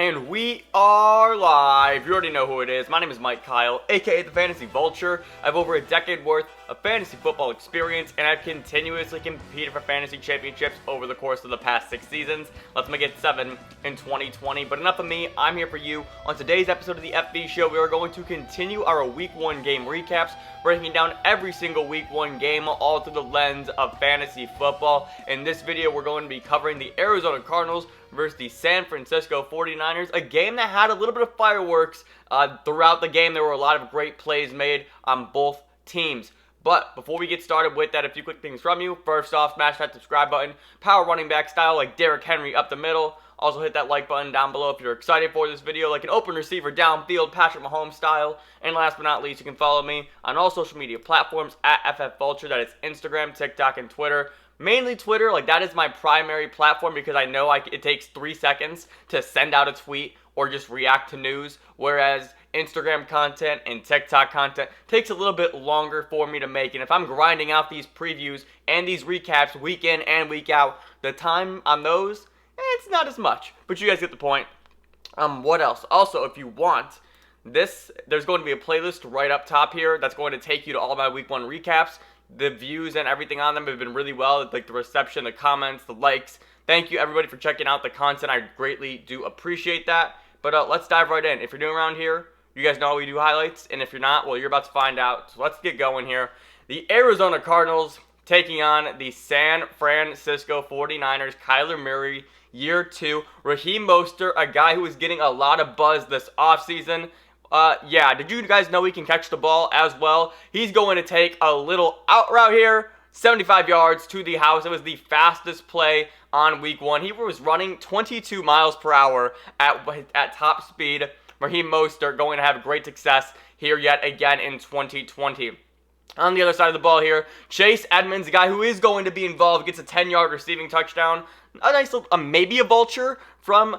And we are live. You already know who it is. My name is Mike Kyle, aka the Fantasy Vulture. I have over a decade worth of fantasy football experience, and I've continuously competed for fantasy championships over the course of the past 6 seasons. Let's make it 7 in 2020. But enough of me. I'm here for you. On today's episode of the FV Show, we are going to continue our Week 1 game recaps, breaking down every single Week 1 game, all through the lens of fantasy football. In this video, we're going to be covering the Arizona Cardinals versus the San Francisco 49ers, a game that had a little bit of fireworks throughout the game. There were a lot of great plays made on both teams. But before we get started with that, a few quick things from you. First off, smash that subscribe button, power running back style like Derrick Henry up the middle. Also hit that like button down below if you're excited for this video, like an open receiver downfield, Patrick Mahomes style. And last but not least, you can follow me on all social media platforms at FFVulture. That is Instagram, TikTok, and Twitter. Mainly Twitter, like that is my primary platform because I know it takes 3 seconds to send out a tweet or just react to news, whereas Instagram content and TikTok content takes a little bit longer for me to make. And if I'm grinding out these previews and these recaps week in and week out, the time on those, it's not as much. But you guys get the point. What else? Also, if you want, there's going to be a playlist right up top here that's going to take you to all my Week 1 recaps. The views and everything on them have been really well, like the reception, the comments, the likes. Thank you, everybody, for checking out the content. I greatly do appreciate that. But let's dive right in. If you're new around here, you guys know we do highlights. And if you're not, well, you're about to find out. So let's get going here. The Arizona Cardinals taking on the San Francisco 49ers. Kyler Murray, year 2. Raheem Mostert, a guy who is getting a lot of buzz this offseason. Yeah, did you guys know he can catch the ball as well? He's going to take a little out route here, 75 yards to the house. It was the fastest play on Week 1. He was running 22 miles per hour at top speed. Raheem Mostert going to have great success here yet again in 2020. On the other side of the ball here, Chase Edmonds, a guy who is going to be involved, gets a 10-yard receiving touchdown. A nice little, maybe a vulture from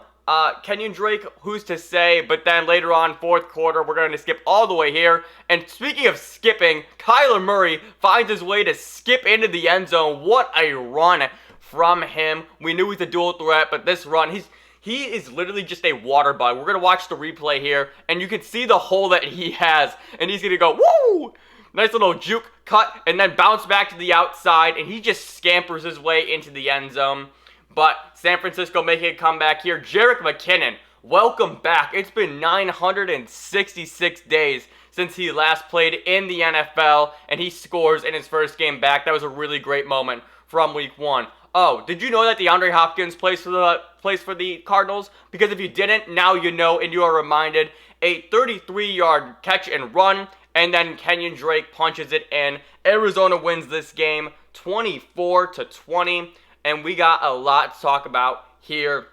Kenyon Drake, who's to say, but then later on, fourth quarter, we're going to skip all the way here. And speaking of skipping, Kyler Murray finds his way to skip into the end zone. What a run from him. We knew he's a dual threat, but this run, he is literally just a water bug. We're going to watch the replay here, and you can see the hole that he has, and he's going to go, woo! Nice little juke cut, and then bounce back to the outside, and he just scampers his way into the end zone. But San Francisco making a comeback here. Jerick Mckinnon, welcome back. It's been 966 days since he last played in the NFL, and he scores in his first game back. That was a really great moment from Week 1. Oh, did you know that DeAndre Hopkins plays for the Cardinals? Because if you didn't, now you know, and you are reminded. A 33-yard catch and run, and then Kenyon Drake punches it in. Arizona wins this game 24-20. And we got a lot to talk about here.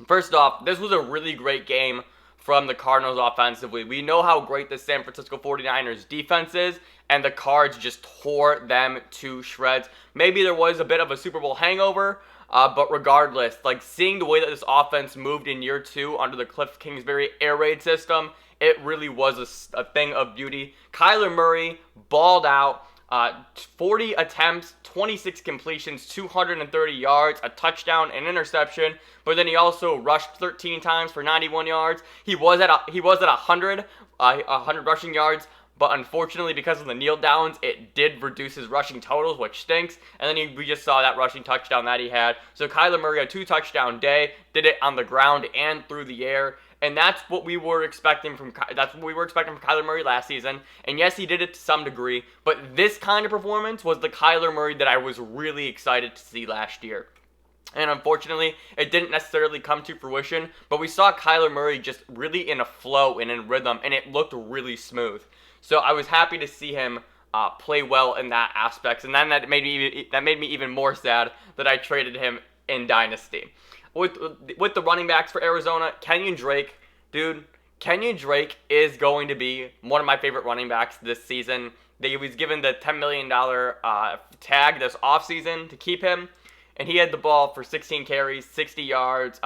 First off, this was a really great game from the Cardinals offensively. We know how great the San Francisco 49ers defense is, and the Cards just tore them to shreds. Maybe there was a bit of a Super Bowl hangover, but regardless, like seeing the way that this offense moved in year 2 under the Cliff Kingsbury air raid system, it really was a thing of beauty. Kyler Murray balled out. 40 attempts, 26 completions, 230 yards, a touchdown, an interception. But then he also rushed 13 times for 91 yards. He was at 100 rushing yards. But unfortunately, because of the kneel downs, it did reduce his rushing totals, which stinks. And then we just saw that rushing touchdown that he had. So Kyler Murray, a 2-touchdown day, did it on the ground and through the air. And that's what we were expecting from Kyler Murray last season. And yes, he did it to some degree, but this kind of performance was the Kyler Murray that I was really excited to see last year. And unfortunately, it didn't necessarily come to fruition, but we saw Kyler Murray just really in a flow and in rhythm, and it looked really smooth. So I was happy to see him play well in that aspect, and then that made me even more sad that I traded him in Dynasty. With the running backs for Arizona, Kenyon Drake, dude, Kenyon Drake is going to be one of my favorite running backs this season. He was given the $10 million tag this offseason to keep him, and he had the ball for 16 carries, 60 yards,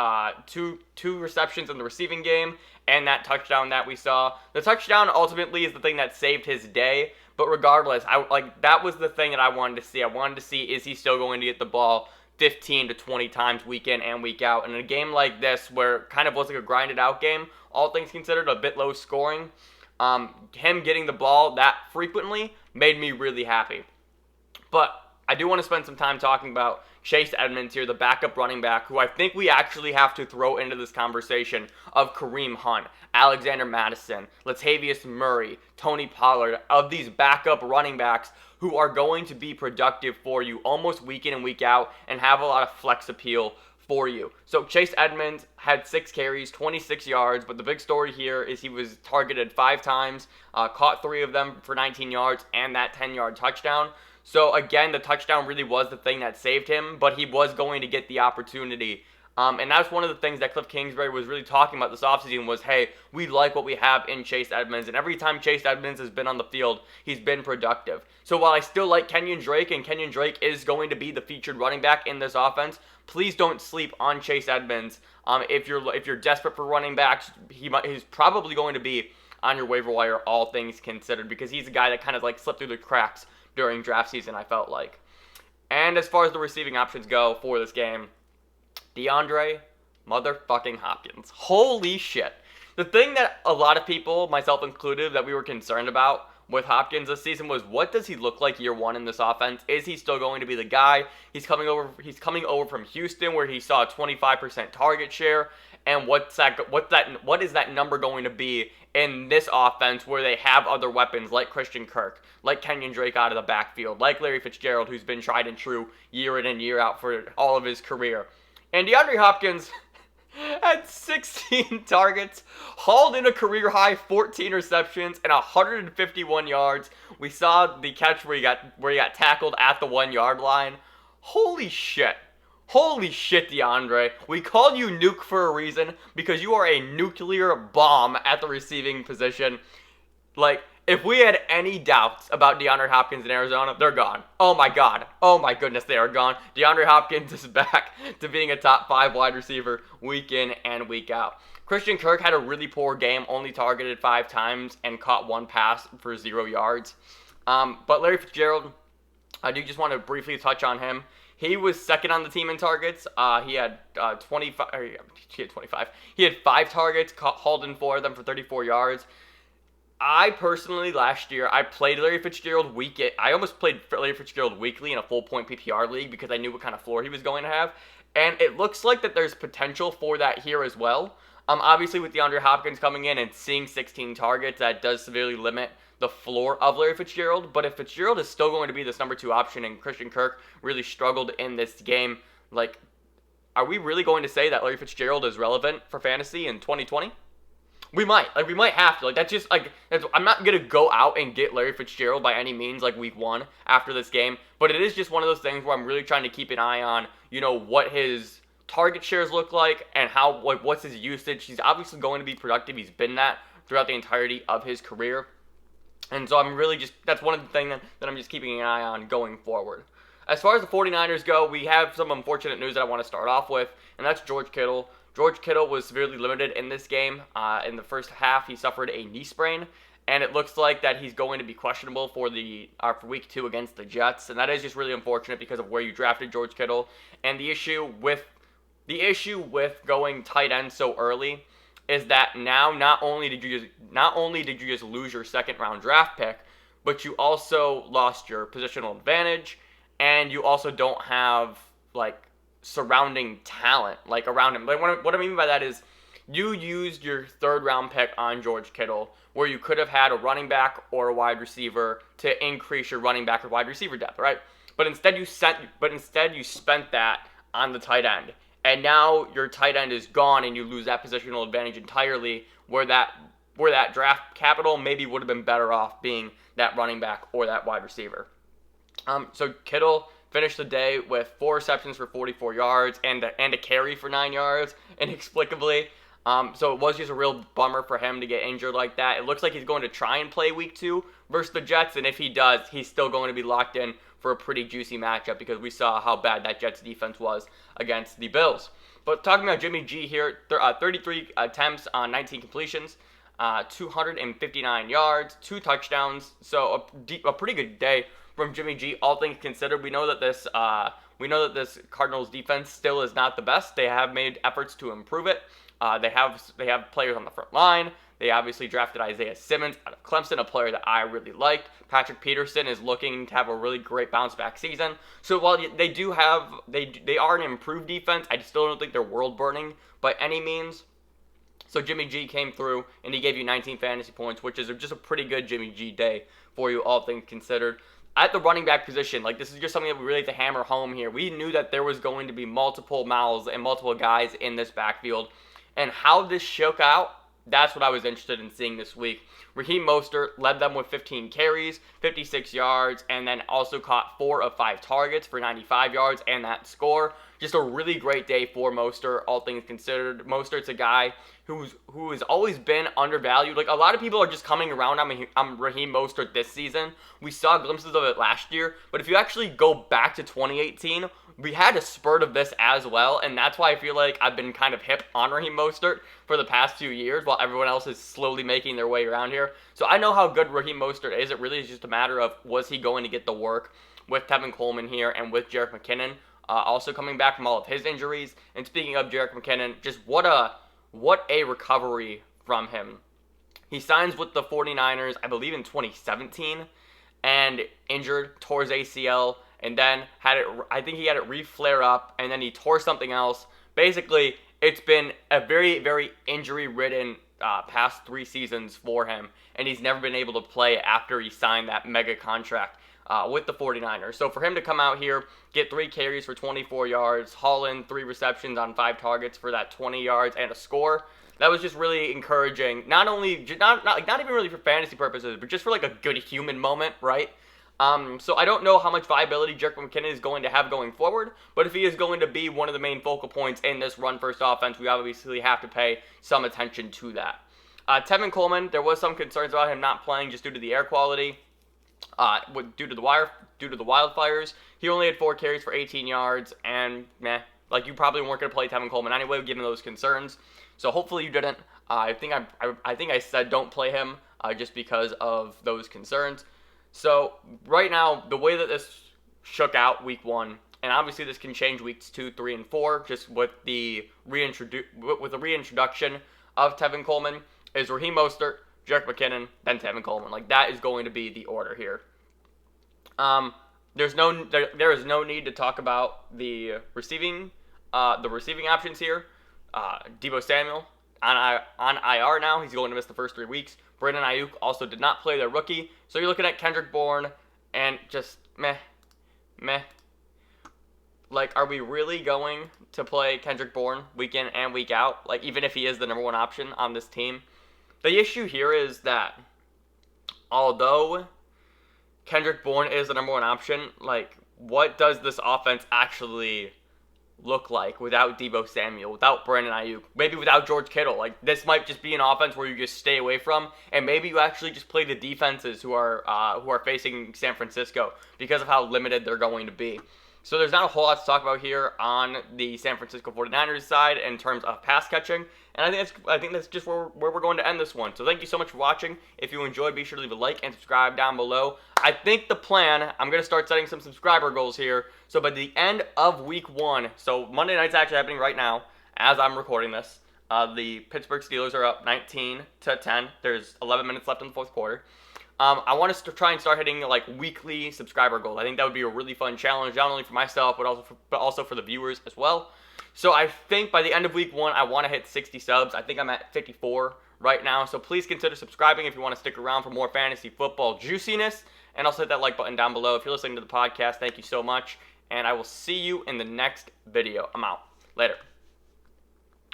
two receptions in the receiving game, and that touchdown that we saw. The touchdown ultimately is the thing that saved his day, but regardless, that was the thing that I wanted to see. I wanted to see, is he still going to get the ball 15 to 20 times week in and week out. And in a game like this, where it kind of was like a grinded out game, all things considered, a bit low scoring, him getting the ball that frequently made me really happy. But I do want to spend some time talking about Chase Edmonds here, the backup running back, who I think we actually have to throw into this conversation of Kareem Hunt, Alexander Mattison, Latavius Murray, Tony Pollard, of these backup running backs who are going to be productive for you almost week in and week out and have a lot of flex appeal for you. So Chase Edmonds had 6 carries, 26 yards, but the big story here is he was targeted 5 times, caught 3 of them for 19 yards, and that 10-yard touchdown. So again, the touchdown really was the thing that saved him, but he was going to get the opportunity. And that's one of the things that Cliff Kingsbury was really talking about this offseason was, hey, we like what we have in Chase Edmonds. And every time Chase Edmonds has been on the field, he's been productive. So while I still like Kenyon Drake, and Kenyon Drake is going to be the featured running back in this offense, please don't sleep on Chase Edmonds. If you're desperate for running backs, he's probably going to be on your waiver wire, all things considered, because he's a guy that kind of like slipped through the cracks during draft season, I felt like. And as far as the receiving options go for this game, DeAndre motherfucking Hopkins. Holy shit. The thing that a lot of people, myself included, that we were concerned about with Hopkins this season was, what does he look like year one in this offense? Is he still going to be the guy? He's coming over from Houston, where he saw a 25% target share. And what is that number going to be in this offense where they have other weapons like Christian Kirk, like Kenyon Drake out of the backfield, like Larry Fitzgerald, who's been tried and true year in and year out for all of his career. And DeAndre Hopkins had 16 targets, hauled in a career-high 14 receptions and 151 yards. We saw the catch where he got tackled at the 1-yard line. Holy shit. Holy shit, DeAndre. We called you Nuke for a reason, because you are a nuclear bomb at the receiving position. Like, if we had any doubts about DeAndre Hopkins in Arizona, they're gone. Oh my god. Oh my goodness, they are gone. DeAndre Hopkins is back to being a top 5 wide receiver week in and week out. Christian Kirk had a really poor game, only targeted 5 times and caught 1 pass for 0 yards. But Larry Fitzgerald, I do just want to briefly touch on him. He was second on the team in targets. He had 25. He had 25. He had 5 targets, hauled in 4 of them for 34 yards. I personally, last year, I played Larry Fitzgerald I almost played Larry Fitzgerald weekly in a full-point PPR league because I knew what kind of floor he was going to have. And it looks like that there's potential for that here as well. Obviously, with DeAndre Hopkins coming in and seeing 16 targets, that does severely limit the floor of Larry Fitzgerald. But if Fitzgerald is still going to be this number 2 option and Christian Kirk really struggled in this game, like, are we really going to say that Larry Fitzgerald is relevant for fantasy in 2020? We might have to. I'm not going to go out and get Larry Fitzgerald by any means, like week 1 after this game. But it is just one of those things where I'm really trying to keep an eye on, what his target shares look like and what's his usage. He's obviously going to be productive. He's been that throughout the entirety of his career. And so I'm really that's one of the things that I'm just keeping an eye on going forward. As far as the 49ers go, we have some unfortunate news that I want to start off with, and that's George Kittle. George Kittle was severely limited in this game. In the first half, he suffered a knee sprain, and it looks like that he's going to be questionable for for week 2 against the Jets, and that is just really unfortunate because of where you drafted George Kittle. And the issue with going tight end so early is that now not only did you just lose your 2nd round draft pick, but you also lost your positional advantage, and you also don't have surrounding talent around him. What I mean by that is you used your 3rd round pick on George Kittle, where you could have had a running back or a wide receiver to increase your running back or wide receiver depth, right? But instead you spent that on the tight end. And now your tight end is gone and you lose that positional advantage entirely, where that draft capital maybe would have been better off being that running back or that wide receiver. So Kittle finished the day with 4 receptions for 44 yards and a carry for 9 yards, inexplicably. So it was just a real bummer for him to get injured like that. It looks like he's going to try and play week 2 versus the Jets, and if he does, he's still going to be locked in for a pretty juicy matchup because we saw how bad that Jets defense was against the Bills. But talking about Jimmy G here, 33 attempts on 19 completions, 259 yards, 2 touchdowns. So a pretty good day from Jimmy G, all things considered. We know that this We know that this Cardinals defense still is not the best. They have made efforts to improve it. They have players on the front line. They obviously drafted Isaiah Simmons out of Clemson, a player that I really liked. Patrick Peterson is looking to have a really great bounce back season. So while they are an improved defense, I still don't think they're world burning by any means. So Jimmy G came through and he gave you 19 fantasy points, which is just a pretty good Jimmy G day for you, all things considered. At the running back position, this is just something that we really have to hammer home here. We knew that there was going to be multiple mouths and multiple guys in this backfield. And how this shook out, that's what I was interested in seeing this week. Raheem Mostert led them with 15 carries, 56 yards, and then also caught 4 of 5 targets for 95 yards and that score. Just a really great day for Mostert, all things considered. Mostert's a guy who has always been undervalued. A lot of people are just coming around on Raheem Mostert this season. We saw glimpses of it last year, but if you actually go back to 2018, we had a spurt of this as well, and that's why I feel like I've been kind of hip on Raheem Mostert for the past few years while everyone else is slowly making their way around here. So I know how good Raheem Mostert is. It really is just a matter of, was he going to get the work with Tevin Coleman here and with Jerick Mckinnon also coming back from all of his injuries. And speaking of Jerick McKinnon, just what a recovery from him. He signs with the 49ers, I believe in 2017, and injured, tore his ACL, and then I think he had it re-flare up, and then he tore something else. Basically, it's been a very, very injury-ridden past 3 seasons for him, and he's never been able to play after he signed that mega contract with the 49ers. So for him to come out here, get 3 carries for 24 yards, haul in 3 receptions on 5 targets for that 20 yards and a score, that was just really encouraging. Not even really for fantasy purposes, but just for a good human moment, right? So I don't know how much viability Jerick McKinnon is going to have going forward, but if he is going to be one of the main focal points in this run-first offense, we obviously have to pay some attention to that. Tevin Coleman, there was some concerns about him not playing just due to the air quality, due to the wildfires. He only had 4 carries for 18 yards, and you probably weren't going to play Tevin Coleman anyway, given those concerns. So hopefully you didn't. I think I said don't play him just because of those concerns. So right now, the way that this shook out week 1, and obviously this can change weeks 2, 3, and 4, just with the reintroduction of Tevin Coleman, is Raheem Mostert, Jerick McKinnon, then Tevin Coleman. That is going to be the order here. There is no need to talk about the receiving options here. Deebo Samuel on IR now. He's going to miss the first 3 weeks. Brandon Ayuk also did not play their rookie. So you're looking at Kendrick Bourne and just meh. Are we really going to play Kendrick Bourne week in and week out? Even if he is the number 1 option on this team? The issue here is that although Kendrick Bourne is the number 1 option, what does this offense actually look like without Deebo Samuel, without Brandon Ayuk, maybe without George Kittle? This might just be an offense where you just stay away from, and maybe you actually just play the defenses who are facing San Francisco because of how limited they're going to be. So there's not a whole lot to talk about here on the San Francisco 49ers side in terms of pass catching, and I think that's just where we're going to end this one. So thank you so much for watching. If you enjoyed, be sure to leave a like and subscribe down below. I think the plan, I'm going to start setting some subscriber goals here. So by the end of week 1, so Monday night's actually happening right now as I'm recording this. The Pittsburgh Steelers are up 19-10. There's 11 minutes left in the 4th quarter. I want us to try and start hitting weekly subscriber goals. I think that would be a really fun challenge, not only for myself, but also for the viewers as well. So I think by the end of week 1, I want to hit 60 subs. I think I'm at 54 right now. So please consider subscribing if you want to stick around for more fantasy football juiciness. And also hit that like button down below. If you're listening to the podcast, thank you so much. And I will see you in the next video. I'm out. Later.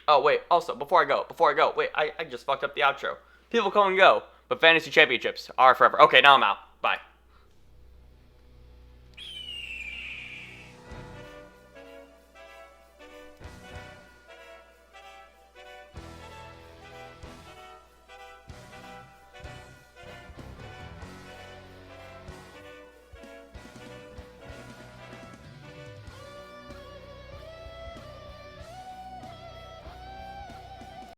Oh, wait. Also, before I go. Wait, I just fucked up the outro. People come and go, but fantasy championships are forever. Okay, now I'm out. Bye.